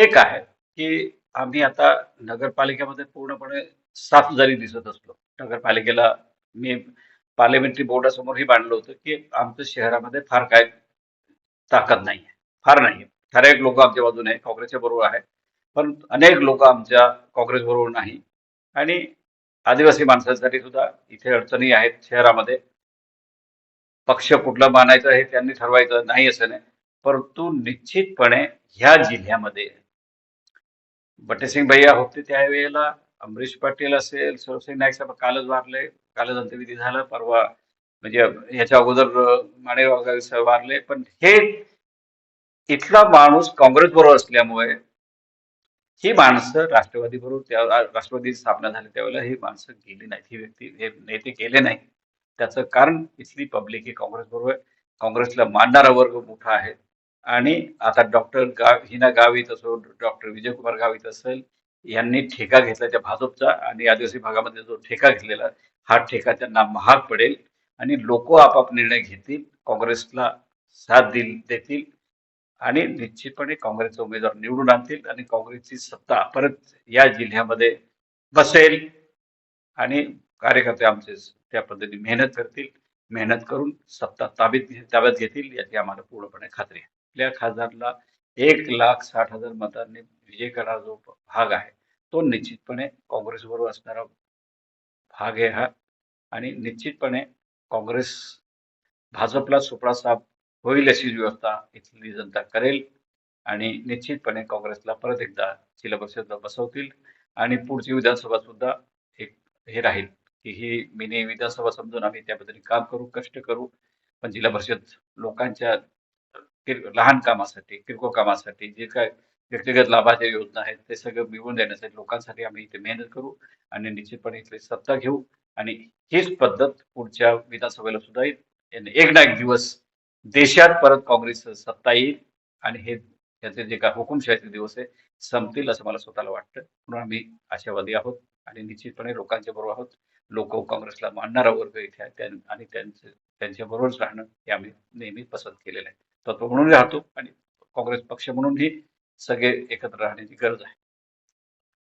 एक आहे की आम्ही आता नगरपालिकेमध्ये पूर्णपणे साफ जरी दिसत असलो, नगरपालिकेला मी पार्लमेंटरी बोर्डासमोरही मांडलं होतं की आमच्या शहरामध्ये फार काय ताकद नाहीये, फार नाहीये. ठराविक लोक आमच्या बाजूने आहे, काँग्रेसच्या बरोबर आहे, पण अनेक लोक आमच्या काँग्रेस बरोबर नाही. आणि आदिवासी माणसांसाठी सुद्धा इथे अडचणी आहेत शहरामध्ये. पक्ष कुठला मानायचा हे त्यांनी ठरवायचं नाही असं नाही, परंतु निश्चितपणे ह्या जिल्ह्यामध्ये बटेसिंग भैया होते त्यावेळेला अमरीश पाटील असेल, सुरसेन नाईक साहेब कालच वारले, कालच अंत्यविधी झाला, परवा म्हणजे ह्याच्या अगोदर माणिकराव गावित साहेब वारले. पण हे इथला माणूस काँग्रेस बरोबर असल्यामुळे ही माणसं राष्ट्रवादी बरोबर राष्ट्रवादी स्थापना झाली त्यावेळेला ही माणसं गेली नाहीत, ही व्यक्ती हे नेते गेले नाही. त्याचं कारण इथली पब्लिक ही काँग्रेस बरोबर आहे. काँग्रेसला मानणारा वर्ग मोठा आहे. आणि आता हिना गावित असो, डॉक्टर विजयकुमार गावित असेल, यांनी ठेका घेतला त्या भाजपचा आणि आदिवासी भागामध्ये जो ठेका घेतलेला हा ठेका त्यांना महाग पडेल आणि लोक आपाप निर्णय घेतील, काँग्रेसला साथ देतील आणि निश्चितपणे काँग्रेसचा उमेदवार निवडून आणतील आणि काँग्रेसची सत्ता परत या जिल्ह्यामध्ये बसेल आणि कार्यकर्ते आमचे त्या पद्धतीने मेहनत करतील. मेहनत करून सत्ता ताब्यात घेतील याची आम्हाला पूर्णपणे खात्री आहे. आपल्या खासदारला 1,60,000 मतांनी विजय करणारा जो भाग आहे तो निश्चितपणे काँग्रेस बरोबर असणारा भाग आहे हा. आणि निश्चितपणे काँग्रेस भाजपला सुपडासाप होईल अशी व्यवस्था इथली जनता करेल आणि निश्चितपणे काँग्रेसला परत एकदा जिल्हा परिषदला बसवतील. आणि पुढची विधानसभा सुद्धा एक हे राहील की ही मिनी विधानसभा समजून आम्ही त्या पद्धतीने काम करू, कष्ट करू. पण जिल्हा परिषद लोकांच्या लहान कामासाठी, किरकोळ कामासाठी जे काय व्यक्तिगत लाभाच्या योजना आहेत ते सगळं मिळवून देण्यासाठी लोकांसाठी आम्ही इथे मेहनत करू आणि निश्चितपणे इथली सत्ता घेऊ. आणि हीच पद्धत पुढच्या विधानसभेला सुद्धा येईल. एक ना एक दिवस देशात परत काँग्रेस सत्ता येईल आणि हे त्याचे जे काय हुकुमशाहीचे दिवस आहे संपतील असं मला स्वतःला वाटतं. म्हणून आम्ही आशावादी आहोत आणि निश्चितपणे लोकांच्या बरोबर आहोत. लोक काँग्रेसला मानणारा वर्ग इथे आहे आणि त्यांच्या बरोबरच राहणं हे आम्ही नेहमी पसंत केलेलं आहे. तत्व म्हणून राहतो आणि काँग्रेस पक्ष म्हणूनही सगळे एकत्र राहण्याची गरज आहे.